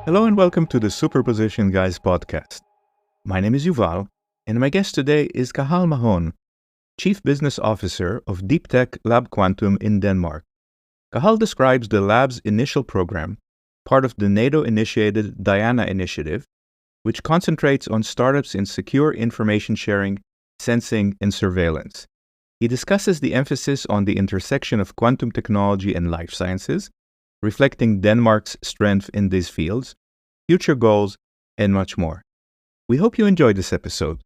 Hello and welcome to the Superposition Guys podcast. My name is Yuval, and my guest today is Cathal Mahon, Chief Business Officer of DeepTech Lab Quantum in Denmark. Cathal describes the lab's initial program, part of the NATO-initiated DIANA initiative, which concentrates on startups in secure information sharing, sensing, and surveillance. He discusses the emphasis on the intersection of quantum technology and life sciences, reflecting Denmark's strength in these fields, future goals, and much more. We hope you enjoyed this episode.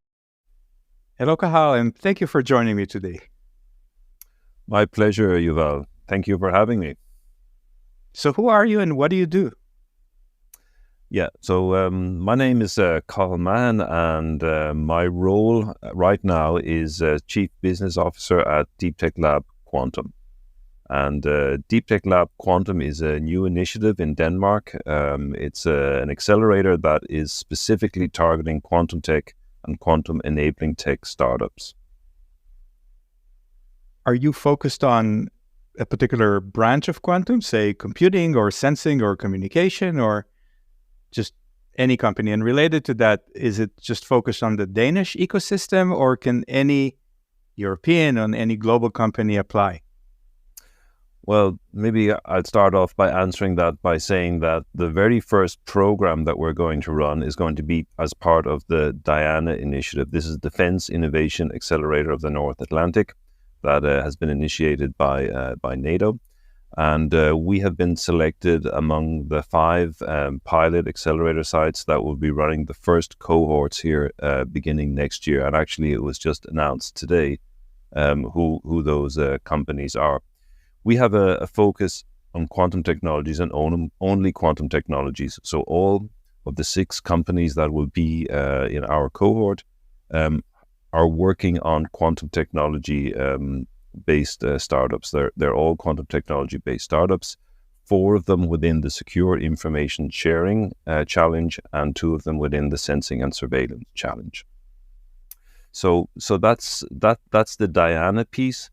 Hello, Cathal, and thank you for joining me today. My pleasure, Yuval. Thank you for having me. So who are you and what do you do? My name is Cathal Mahon, and my role right now is Chief Business Officer at DeepTech Lab Quantum. And DeepTech Lab Quantum is a new initiative in Denmark. It's an accelerator that is specifically targeting quantum tech and quantum enabling tech startups. Are you focused on a particular branch of quantum, say computing or sensing or communication, or just any company? And related to that, is it just focused on the Danish ecosystem, or can any European or any global company apply? Well, maybe I'd start off by answering that by saying that the very first program that we're going to run is going to be as part of the DIANA initiative. This is Defense Innovation Accelerator of the North Atlantic that has been initiated by NATO. And we have been selected among the 5 pilot accelerator sites that will be running the first cohorts here beginning next year. And actually, it was just announced today who those companies are. We have a focus on quantum technologies and only quantum technologies. So all of the 6 companies that will be in our cohort are working on quantum technology based startups. They're all quantum technology based startups. 4 of them within the secure information sharing challenge, and 2 of them within the sensing and surveillance challenge. So that's the DIANA piece.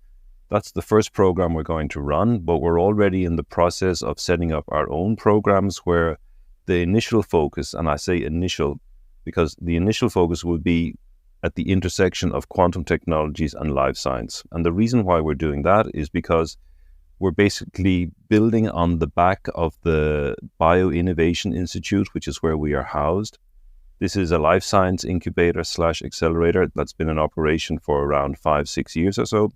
That's the first program we're going to run, but we're already in the process of setting up our own programs where the initial focus, and I say initial because the initial focus will be at the intersection of quantum technologies and life science. And the reason why we're doing that is because we're basically building on the back of the Bio-Innovation Institute, which is where we are housed. This is a life science incubator / accelerator that's been in operation for around 5-6 years or so.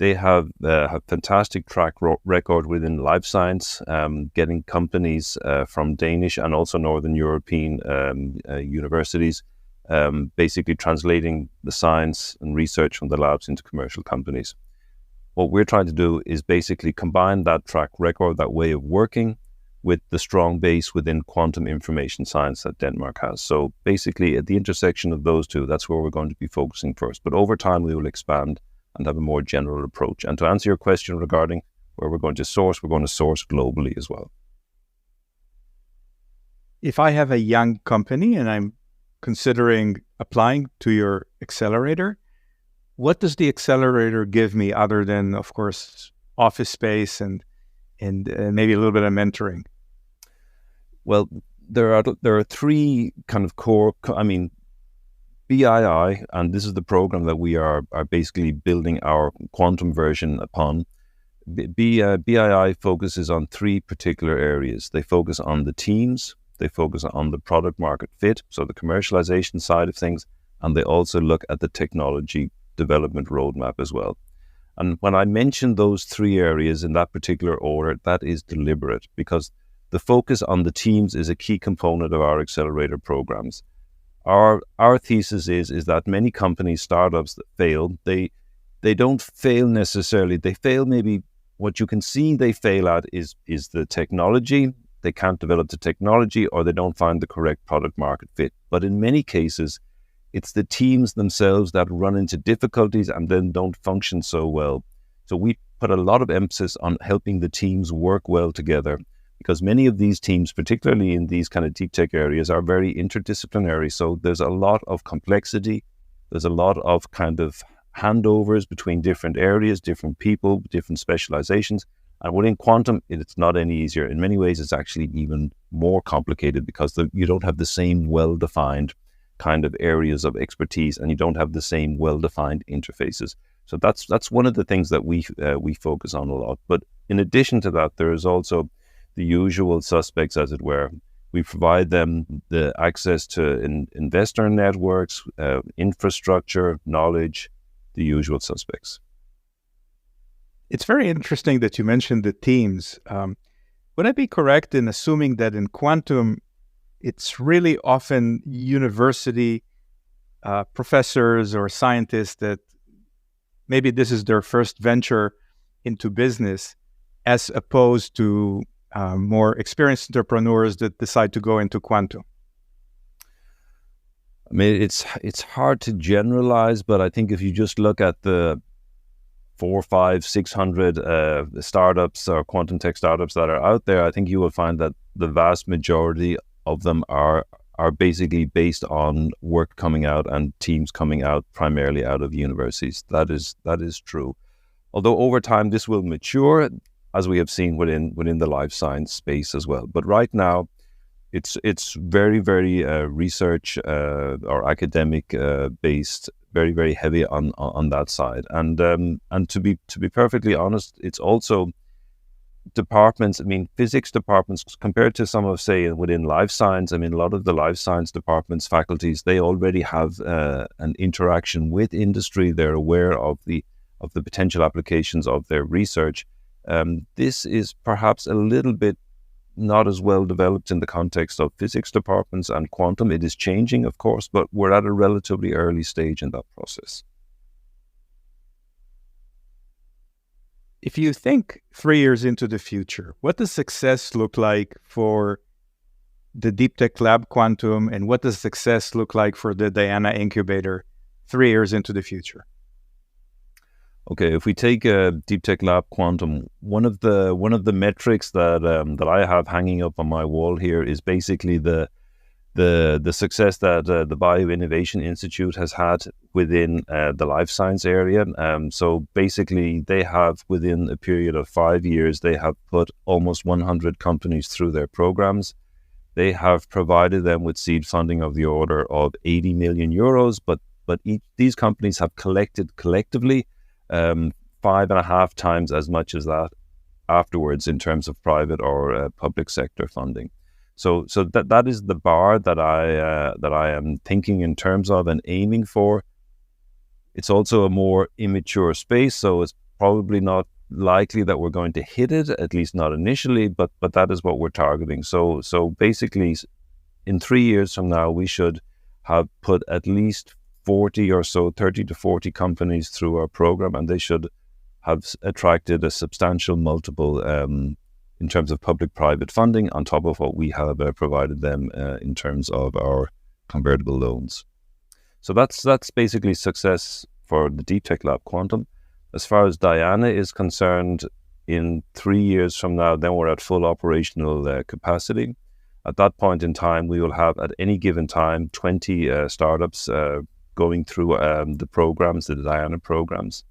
They have a fantastic track record within life science, getting companies from Danish and also Northern European universities, basically translating the science and research from the labs into commercial companies. What we're trying to do is basically combine that track record, that way of working, with the strong base within quantum information science that Denmark has. So basically at the intersection of those 2, that's where we're going to be focusing first. But over time, we will expand and have a more general approach. And to answer your question regarding where we're going to source globally as well. If I have a young company and I'm considering applying to your accelerator, what does the accelerator give me other than, of course, office space and maybe a little bit of mentoring? Well, there are 3 kind of core, BII, and this is the program that we are basically building our quantum version upon. BII focuses on 3 particular areas. They focus on the teams, they focus on the product market fit, so the commercialization side of things, and they also look at the technology development roadmap as well. And when I mention those 3 areas in that particular order, that is deliberate because the focus on the teams is a key component of our accelerator programs. Our thesis is that many companies, startups that fail, they don't fail necessarily. They fail maybe what you can see they fail at is the technology. They can't develop the technology, or they don't find the correct product market fit. But in many cases, it's the teams themselves that run into difficulties and then don't function so well. So we put a lot of emphasis on helping the teams work well together, because many of these teams, particularly in these kind of deep tech areas, are very interdisciplinary. So there's a lot of complexity. There's a lot of kind of handovers between different areas, different people, different specializations. And within quantum, it's not any easier. In many ways, it's actually even more complicated because you don't have the same well-defined kind of areas of expertise, and you don't have the same well-defined interfaces. So that's one of the things that we focus on a lot. But in addition to that, there is also the usual suspects, as it were. We provide them the access to investor networks, infrastructure, knowledge, the usual suspects. It's very interesting that you mentioned the teams. Would I be correct in assuming that in quantum, it's really often university professors or scientists that maybe this is their first venture into business, as opposed to more experienced entrepreneurs that decide to go into quantum? I mean, it's hard to generalize, but I think if you just look at the 400, 500, 600 startups or quantum tech startups that are out there, I think you will find that the vast majority of them are basically based on work coming out and teams coming out primarily out of universities. That is true. Although over time this will mature, as we have seen within the life science space as well. But right now, it's very, very research or academic based, very, very heavy on that side. And to be perfectly honest, it's also departments. I mean, physics departments compared to some of, say, within life science. I mean, a lot of the life science departments, faculties, they already have an interaction with industry. They're aware of the potential applications of their research. This is perhaps a little bit not as well developed in the context of physics departments and quantum. It is changing, of course, but we're at a relatively early stage in that process. If you think 3 years into the future, what does success look like for the DeepTech Lab Quantum, and what does success look like for the DIANA incubator 3 years into the future? Okay, if we take DeepTech Lab Quantum, one of the metrics that I have hanging up on my wall here is basically the success that the Bioinnovation Institute has had within the life science area. So basically, they have, within a period of 5 years, they have put almost 100 companies through their programs. They have provided them with seed funding of the order of 80 million euros, but these companies have collected collectively 5.5 times as much as that afterwards in terms of private or public sector funding. So that is the bar that I am thinking in terms of and aiming for. It's also a more immature space, so it's probably not likely that we're going to hit it, at least not initially, but that is what we're targeting. So basically, in 3 years from now, we should have put at least 40 or so, 30 to 40 companies through our program, and they should have attracted a substantial multiple in terms of public-private funding on top of what we have provided them in terms of our convertible loans. So that's basically success for the DeepTech Lab Quantum. As far as DIANA is concerned, in 3 years from now, then we're at full operational capacity. At that point in time, we will have at any given time 20 startups going through the programs, the DIANA programs,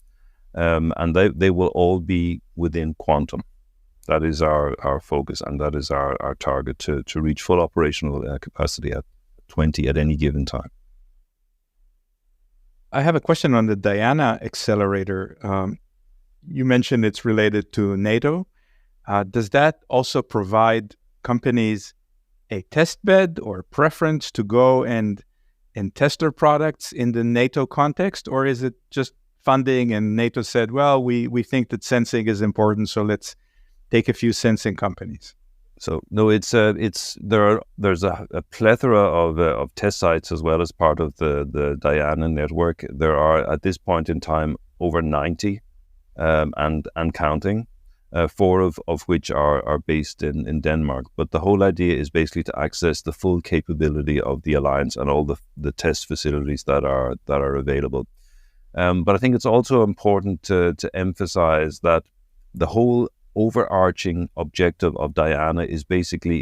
and they will all be within quantum. That is our focus, and that is our target to reach full operational capacity at 20 at any given time. I have a question on the DIANA accelerator. You mentioned it's related to NATO. Does that also provide companies a test bed or preference to go and test their products in the NATO context, or is it just funding and NATO said, well, we think that sensing is important, so let's take a few sensing companies? So no, there's a plethora of test sites as well as part of the DIANA network. There are at this point in time over 90 and counting. 4 of which are based in Denmark. But the whole idea is basically to access the full capability of the alliance and all the test facilities that are available. But I think it's also important to emphasize that the whole overarching objective of DIANA is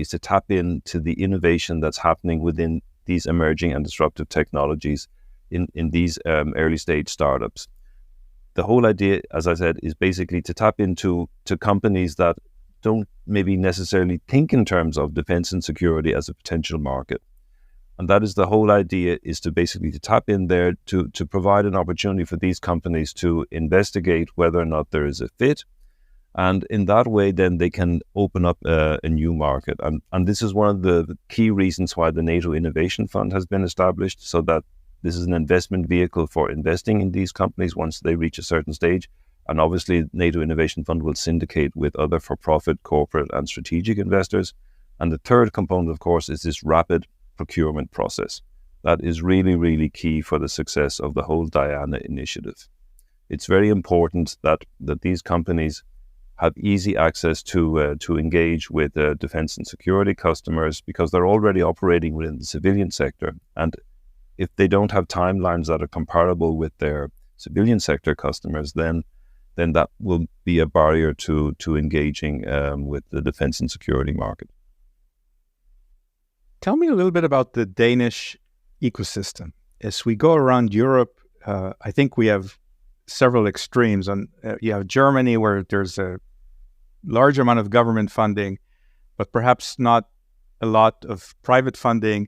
to tap into the innovation that's happening within these emerging and disruptive technologies in these early stage startups. the whole idea, as I said, is basically to tap into companies that don't maybe necessarily think in terms of defense and security as a potential market. And that is the whole idea, is to basically to tap in there to provide an opportunity for these companies to investigate whether or not there is a fit. And in that way, then they can open up a new market. And this is one of the key reasons why the NATO Innovation Fund has been established, so that this is an investment vehicle for investing in these companies once they reach a certain stage. And obviously, NATO Innovation Fund will syndicate with other for-profit, corporate and strategic investors. And the third component, of course, is this rapid procurement process. That is really, really key for the success of the whole DIANA initiative. It's very important that these companies have easy access to engage with defense and security customers, because they're already operating within the civilian sector. And if they don't have timelines that are comparable with their civilian sector customers, then that will be a barrier to engaging with the defense and security market. Tell me a little bit about the Danish ecosystem. As we go around Europe, I think we have several extremes. You have Germany, where there's a large amount of government funding, but perhaps not a lot of private funding.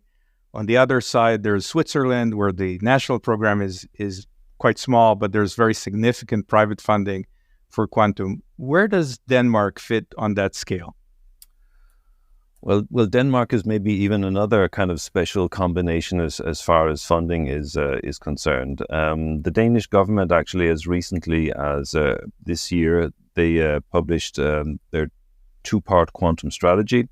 On the other side, there's Switzerland, where the national program is quite small, but there's very significant private funding for quantum. Where does Denmark fit on that scale? Well, Denmark is maybe even another kind of special combination as far as funding is concerned. The Danish government actually, as recently as this year, they published their two-part quantum strategy.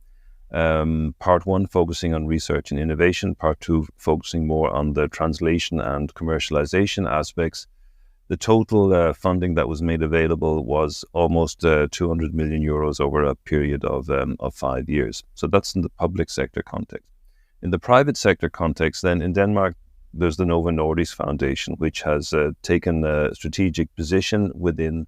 Part one focusing on research and innovation, part two focusing more on the translation and commercialization aspects. The total funding that was made available was almost 200 million euros over a period of 5 years. So that's in the public sector context. In the private sector context, then in Denmark, there's the Novo Nordisk Foundation, which has taken a strategic position within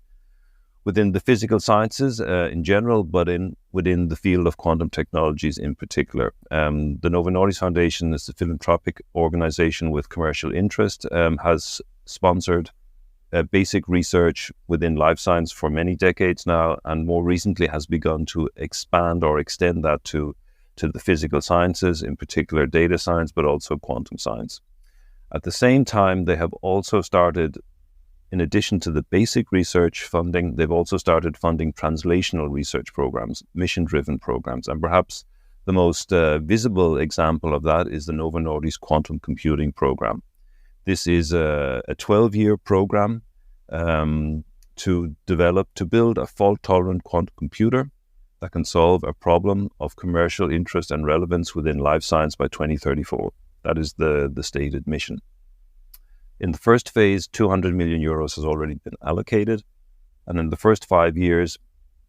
the physical sciences in general, but within the field of quantum technologies in particular. The Novo Nordisk Foundation is a philanthropic organization with commercial interest, has sponsored basic research within life science for many decades now, and more recently has begun to expand or extend that to the physical sciences, in particular data science, but also quantum science. At the same time, they have also started, in addition to the basic research funding, they've also started funding translational research programs, mission-driven programs. And perhaps the most visible example of that is the Novo Nordisk quantum computing program. This is a 12-year program to build a fault-tolerant quantum computer that can solve a problem of commercial interest and relevance within life science by 2034. That is the stated mission. In the first phase, 200 million euros has already been allocated. And in the first 5 years,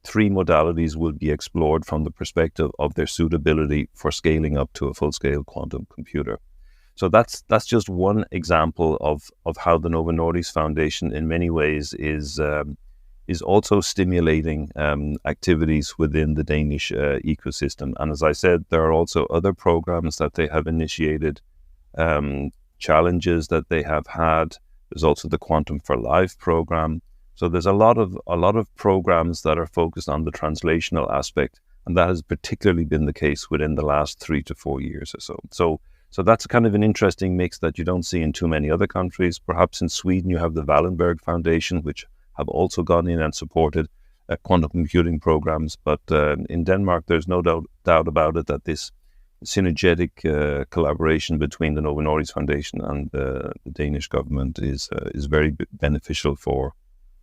3 modalities will be explored from the perspective of their suitability for scaling up to a full-scale quantum computer. So that's just one example of how the Novo Nordisk Foundation in many ways is also stimulating activities within the Danish ecosystem. And as I said, there are also other programs that they have initiated, challenges that they have had. There's also the Quantum for Life program. So there's a lot of programs that are focused on the translational aspect, and that has particularly been the case within the last 3 to 4 years or so. So that's kind of an interesting mix that you don't see in too many other countries. Perhaps in Sweden you have the Wallenberg Foundation, which have also gone in and supported quantum computing programs. But in Denmark, there's no doubt about it that this synergetic collaboration between the Novo Nordisk Foundation and the Danish government is very beneficial for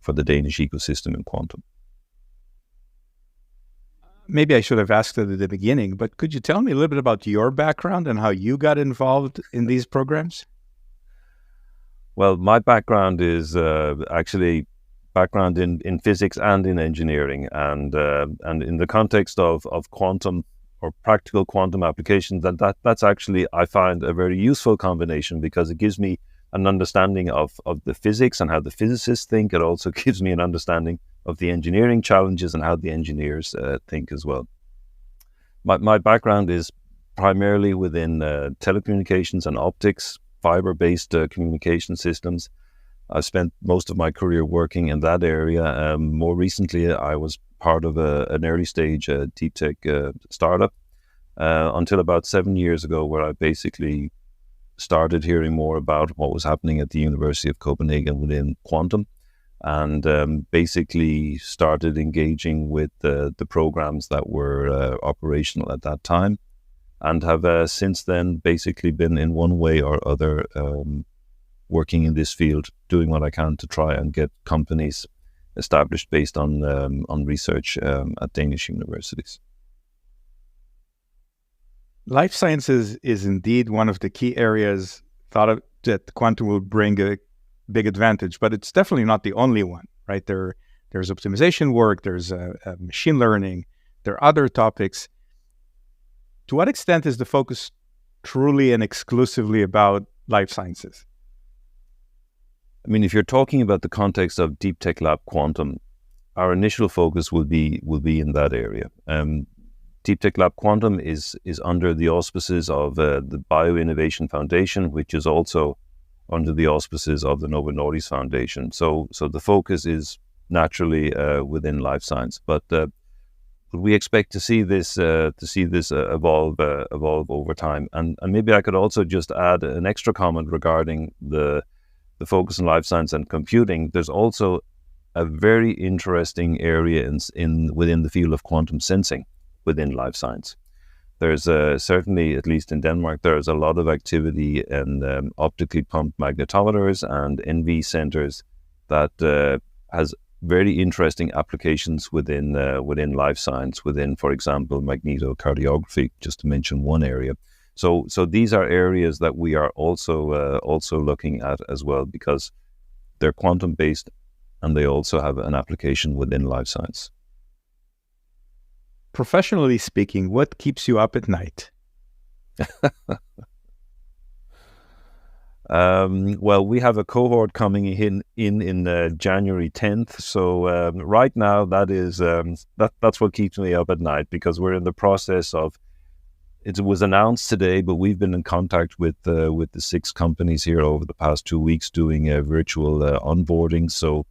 the Danish ecosystem in quantum. Maybe I should have asked it at the beginning, but could you tell me a little bit about your background and how you got involved in these programs? Well, my background is actually background in physics and in engineering, and in the context of quantum or practical quantum applications, that's actually, I find, a very useful combination, because it gives me an understanding of the physics and how the physicists think. It also gives me an understanding of the engineering challenges and how the engineers think as well. My background is primarily within telecommunications and optics, fiber-based communication systems. I've spent most of my career working in that area. More recently, I was part of an early stage DeepTech startup until about 7 years ago, where I basically started hearing more about what was happening at the University of Copenhagen within quantum, and basically started engaging with the programs that were operational at that time, and have since then basically been in one way or other working in this field, doing what I can to try and get companies established based on research at Danish universities. Life sciences is indeed one of the key areas thought of that quantum will bring a big advantage, but it's definitely not the only one, right? There's optimization work, there's machine learning, there are other topics. To what extent is the focus truly and exclusively about life sciences? I mean, if you're talking about the context of DeepTech Lab Quantum, our initial focus will be in that area. DeepTech Lab Quantum is under the auspices of the Bioinnovation Foundation, which is also under the auspices of the Novo Nordisk Foundation. So the focus is naturally within life science, but we expect to see this evolve over time. And maybe I could also just add an extra comment regarding the focus on life science and computing. There's also a very interesting area within the field of quantum sensing within life science. There's certainly, at least in Denmark, there's a lot of activity in optically pumped magnetometers and NV centers that has very interesting applications within life science, within, for example, magnetocardiography, just to mention one area. So these are areas that we are also looking at as well, because they're quantum based and they also have an application within life science. Professionally speaking, what keeps you up at night? Well, we have a cohort coming in January 10th. So right now, that's what keeps me up at night, because we're in the process of. It was announced today, but we've been in contact with the 6 companies here over the past 2 weeks, doing a virtual onboarding. So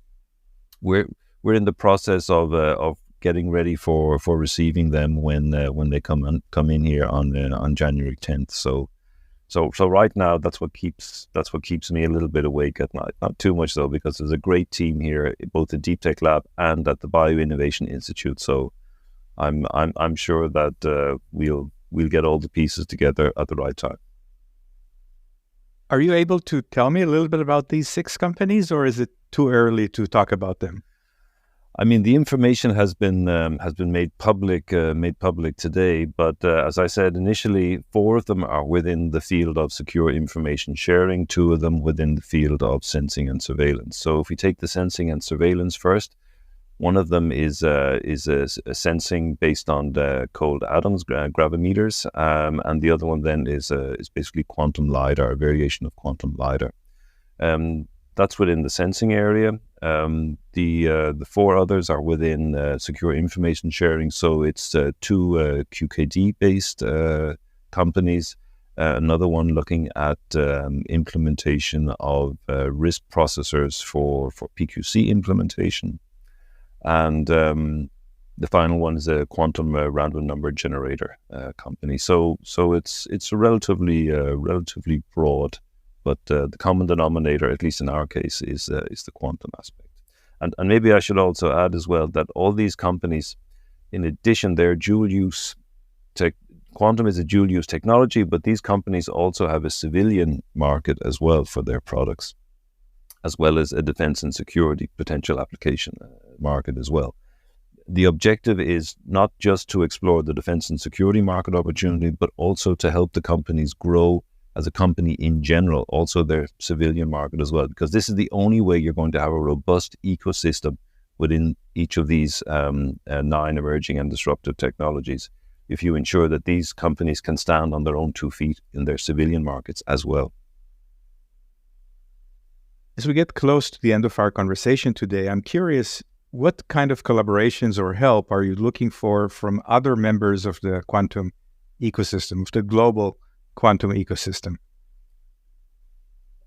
we're in the process of getting ready for receiving them when they come in here on January 10th. So right now, that's what keeps me a little bit awake at night. Not too much though, because there's a great team here, both at DeepTech Lab and at the Bioinnovation Institute. So I'm sure that we'll get all the pieces together at the right time. Are you able to tell me a little bit about these 6 companies, or is it too early to talk about them? I mean, the information has been made public today, but as I said initially, 4 of them are within the field of secure information sharing, 2 of them within the field of sensing and surveillance. So if we take the sensing and surveillance first, one of them is a sensing based on the cold atoms, gravimeters, and the other one then is basically quantum LiDAR, a variation of quantum LiDAR. That's within the sensing area. The 4 others are within secure information sharing. So it's 2 QKD-based companies, another one looking at implementation of RISC processors for PQC implementation, and the final one is a quantum random number generator company. So it's a relatively broad. But the common denominator, at least in our case, is the quantum aspect. And maybe I should also add as well that all these companies, in addition, they're dual use. Quantum is a dual use technology, but these companies also have a civilian market as well for their products, as well as a defense and security potential application market as well. The objective is not just to explore the defense and security market opportunity, but also to help the companies grow as a company in general, also their civilian market as well, because this is the only way you're going to have a robust ecosystem within each of these 9 emerging and disruptive technologies, if you ensure that these companies can stand on their own 2 feet in their civilian markets as well. As we get close to the end of our conversation today, I'm curious, what kind of collaborations or help are you looking for from other members of the quantum ecosystem, of the global quantum ecosystem?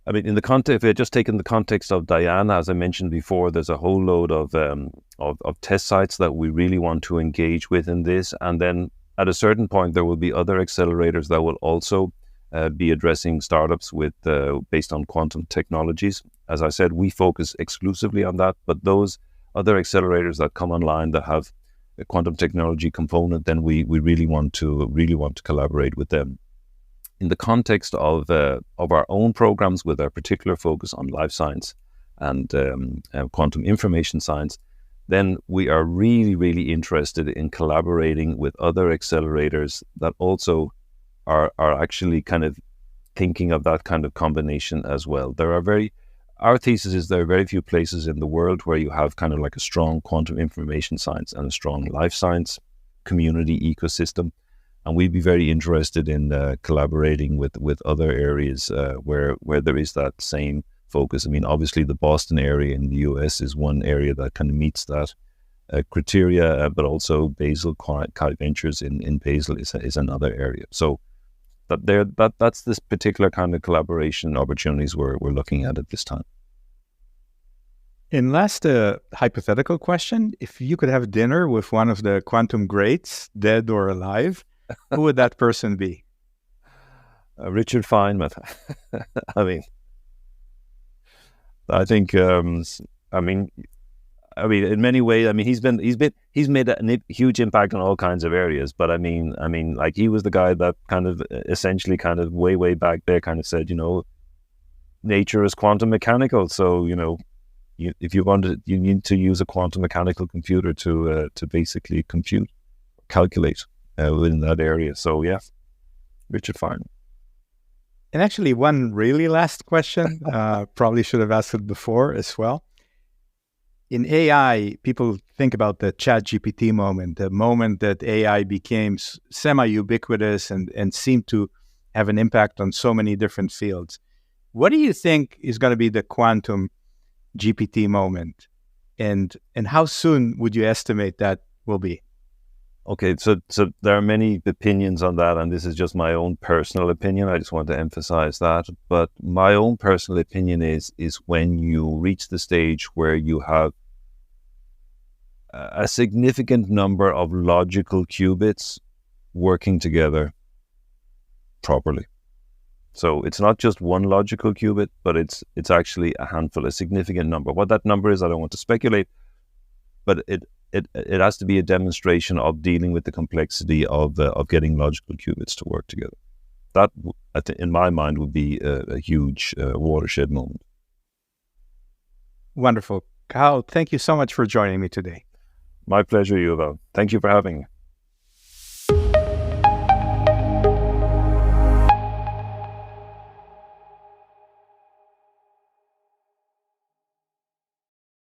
I mean, in the context, if we had just taken the context of DIANA, as I mentioned before, there's a whole load of test sites that we really want to engage with in this. And then at a certain point, there will be other accelerators that will also be addressing startups with based on quantum technologies. As I said, we focus exclusively on that, but those other accelerators that come online that have a quantum technology component, then we really want to collaborate with them. In the context of our own programs, with our particular focus on life science and quantum information science, then we are really interested in collaborating with other accelerators that also are actually kind of thinking of that kind of combination as well. Our thesis is there are very few places in the world where you have kind of like a strong quantum information science and a strong life science community ecosystem. And we'd be very interested in collaborating with other areas where there is that same focus. I mean, obviously the Boston area in the US is one area that kind of meets that criteria, but also Basel Chi Ventures in Basel is another area. So that's this particular kind of collaboration opportunities we're looking at this time. And last hypothetical question, if you could have dinner with one of the quantum greats, dead or alive, who would that person be? Richard Feynman. I mean, I think. I mean, in many ways, I mean, he's made a huge impact on all kinds of areas. But I mean, like he was the guy that kind of essentially, kind of way back there, kind of said, nature is quantum mechanical. So if you you need to use a quantum mechanical computer to basically calculate within that area. So yeah, Richard Feynman. And actually, one really last question, probably should have asked it before as well. In AI, people think about the ChatGPT moment, the moment that AI became semi-ubiquitous and seemed to have an impact on so many different fields. What do you think is going to be the quantum GPT moment? And how soon would you estimate that will be? Okay, so there are many opinions on that, and this is just my own personal opinion. I just want to emphasize that. But my own personal opinion is when you reach the stage where you have a significant number of logical qubits working together properly. So it's not just one logical qubit, but it's actually a handful, a significant number. What that number is, I don't want to speculate, but it has to be a demonstration of dealing with the complexity of getting logical qubits to work together. That, in my mind, would be a huge watershed moment. Wonderful. Cathal, thank you so much for joining me today. My pleasure, Yuval. Thank you for having me.